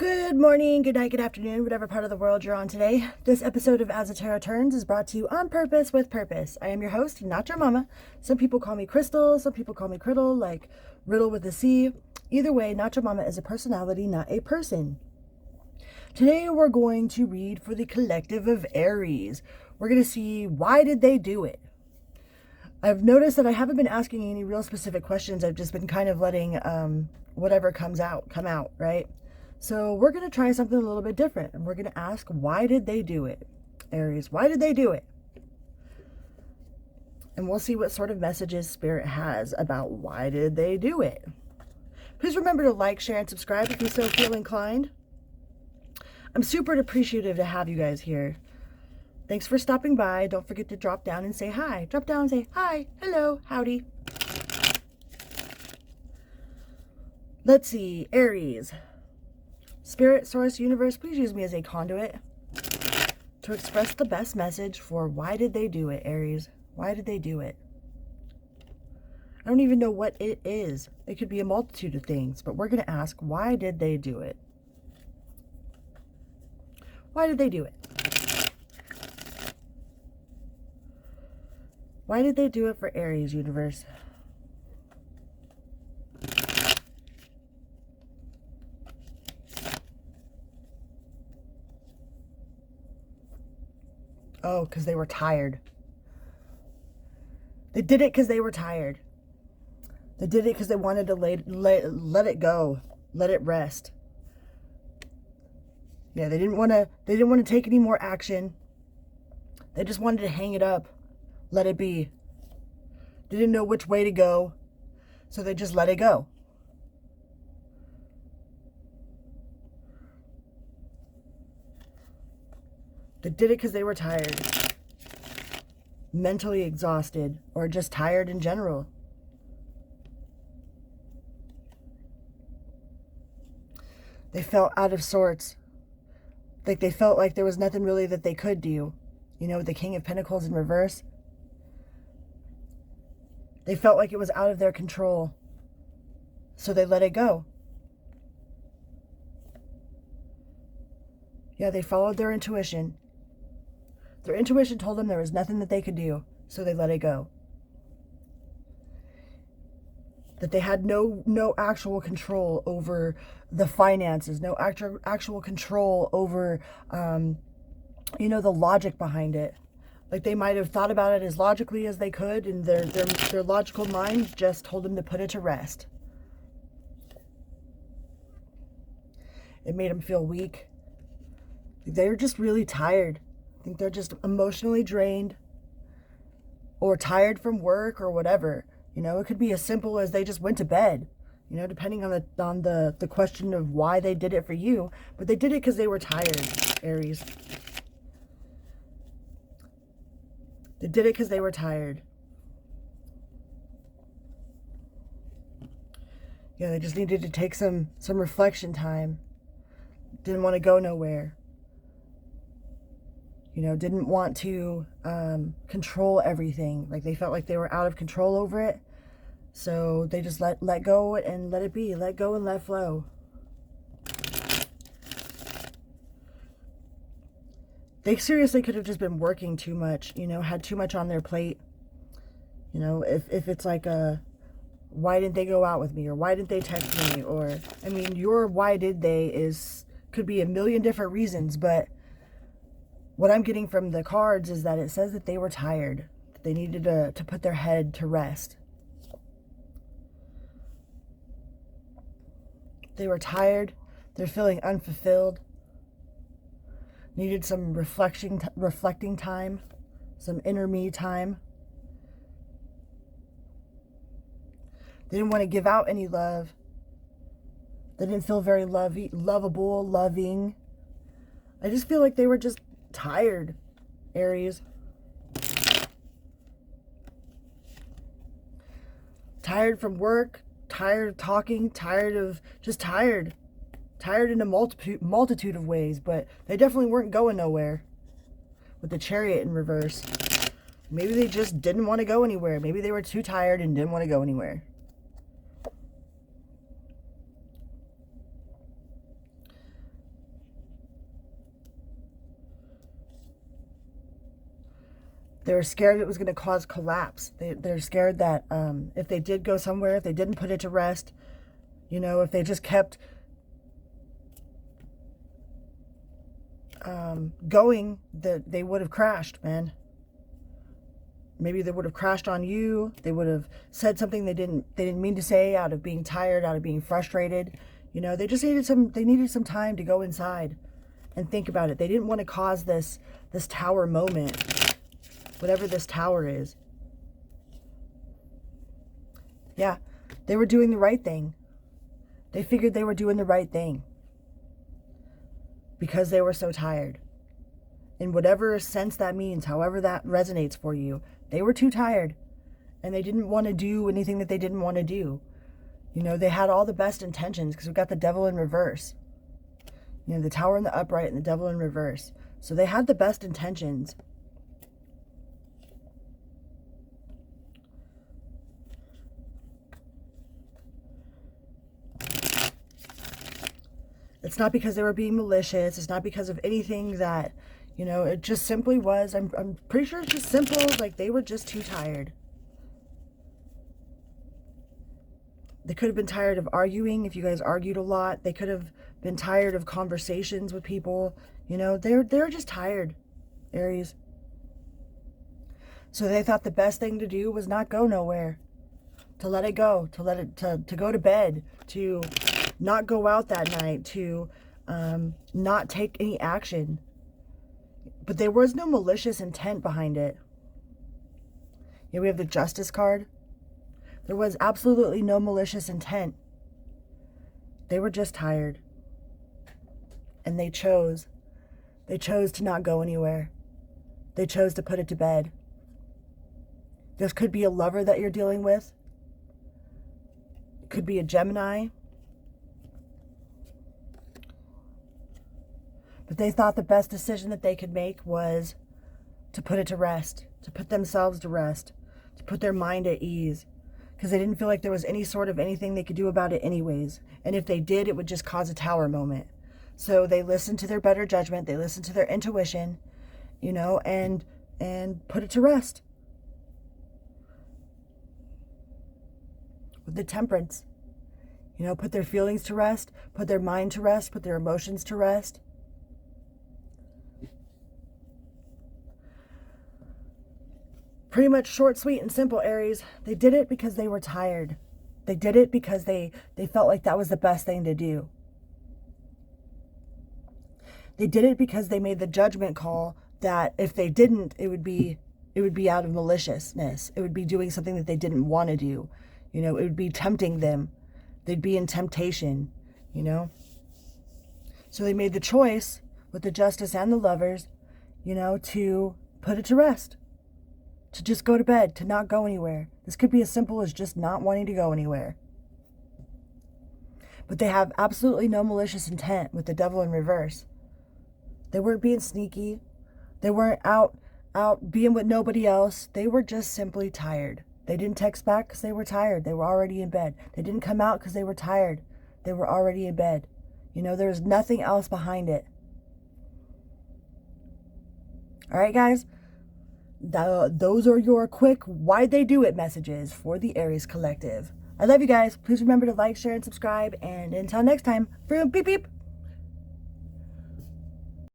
Good morning, good night, good afternoon, whatever part of the world you're on today. This episode of As the Tarot Turns is brought to you on purpose with purpose. I am your host, not your mama. Some people call me Crystal, some people call me Criddle, like Riddle with a C. Either way, not your mama is a personality, not a person. Today we're going to read for the collective of Aries. We're going to see why did they do it. I've noticed that I haven't been asking any real specific questions. I've just been kind of letting whatever come out, right? So we're going to try something a little bit different. And we're going to ask, why did they do it? Aries, why did they do it? And we'll see what sort of messages Spirit has about why did they do it. Please remember to like, share, and subscribe if you so feel inclined. I'm super appreciative to have you guys here. Thanks for stopping by. Don't forget to drop down and say hi. Drop down and say hi, hello, howdy. Let's see, Aries. Spirit, Source, Universe, please use me as a conduit to express the best message for why did they do it, Aries? Why did they do it? I don't even know what it is. It could be a multitude of things, but we're going to ask, why did they do it? Why did they do it? Why did they do it for Aries, Universe? Oh, because they were tired. They did it because they were tired. They did it because they wanted to let it go. Let it rest. Yeah, they didn't want to take any more action. They just wanted to hang it up. Let it be. They didn't know which way to go. So they just let it go. They did it because they were tired, mentally exhausted, or just tired in general. They felt out of sorts. Like they felt like there was nothing really that they could do. You know, with the King of Pentacles in reverse. They felt like it was out of their control. So they let it go. Yeah, they followed their intuition. Their intuition told them there was nothing that they could do, so they let it go. That they had no actual control over the finances, no actual control over, the logic behind it. Like they might have thought about it as logically as they could, and their logical mind just told them to put it to rest. It made them feel weak. They were just really tired. I think they're just emotionally drained or tired from work or whatever. You know, it could be as simple as they just went to bed, you know, depending on the question of why they did it for you. But they did it because they were tired, Aries. They did it because they were tired. Yeah, they just needed to take some reflection time. Didn't want to go nowhere. You know, didn't want to control everything. Like they felt like they were out of control over it. So they just let go and let it be. Let go and let flow. They seriously could have just been working too much, you know, had too much on their plate. You know, if it's like why didn't they go out with me? Or why didn't they text me? Or, I mean, your why did they could be a million different reasons, but what I'm getting from the cards is that it says that they were tired. They needed to put their head to rest. They were tired. They're feeling unfulfilled. Needed some reflecting time. Some inner me time. They didn't want to give out any love. They didn't feel very lovable, loving. I just feel like they were just tired, Aries. Tired from work, tired of talking, tired in a multitude of ways, but they definitely weren't going nowhere with the Chariot in reverse. Maybe they just didn't want to go anywhere. Maybe they were too tired and didn't want to go anywhere. They were scared it was going to cause collapse. They're scared that if they did go somewhere, if they didn't put it to rest, you know, if they just kept going, that they would have crashed, man. Maybe they would have crashed on you. They would have said something they didn't mean to say, out of being tired, out of being frustrated. You know, they needed some time to go inside and think about it. They didn't want to cause this tower moment, whatever this tower is. Yeah, they were doing the right thing. They figured they were doing the right thing because they were so tired. In whatever sense that means, however that resonates for you, they were too tired and they didn't want to do anything that they didn't want to do. You know, they had all the best intentions because we've got the devil in reverse. You know, the tower in the upright and the devil in reverse. So they had the best intentions. It's not because they were being malicious. It's not because of anything that, you know, it just simply was. I'm pretty sure it's just simple. Like, they were just too tired. They could have been tired of arguing if you guys argued a lot. They could have been tired of conversations with people. You know, they're just tired, Aries. So they thought the best thing to do was not go nowhere. To let it go. To go to bed. To not go out that night. To not take any action. But there was no malicious intent behind it. Here we have the Justice card. There was absolutely no malicious intent. They were just tired. And they chose. They chose to not go anywhere. They chose to put it to bed. This could be a lover that you're dealing with. It could be a Gemini. But they thought the best decision that they could make was to put it to rest, to put themselves to rest, to put their mind at ease, because they didn't feel like there was any sort of anything they could do about it anyways. And if they did, it would just cause a tower moment. So they listened to their better judgment, they listened to their intuition, you know, and put it to rest. With the Temperance, you know, put their feelings to rest, put their mind to rest, put their emotions to rest. Pretty much short, sweet, and simple, Aries. They did it because they were tired. They did it because they felt like that was the best thing to do. They did it because they made the judgment call that if they didn't, it would be out of maliciousness. It would be doing something that they didn't want to do. You know, it would be tempting them. They'd be in temptation, you know. So they made the choice with the Justice and the Lovers, you know, to put it to rest. To just go to bed, to not go anywhere. This could be as simple as just not wanting to go anywhere. But they have absolutely no malicious intent with the devil in reverse. They weren't being sneaky. They weren't out being with nobody else. They were just simply tired. They didn't text back because they were tired. They were already in bed. They didn't come out because they were tired. They were already in bed. You know, there was nothing else behind it. All right, guys. Those are your quick why'd they do it messages for the Aries collective. I love you guys. Please remember to like, share, and subscribe. And until next time, beep beep.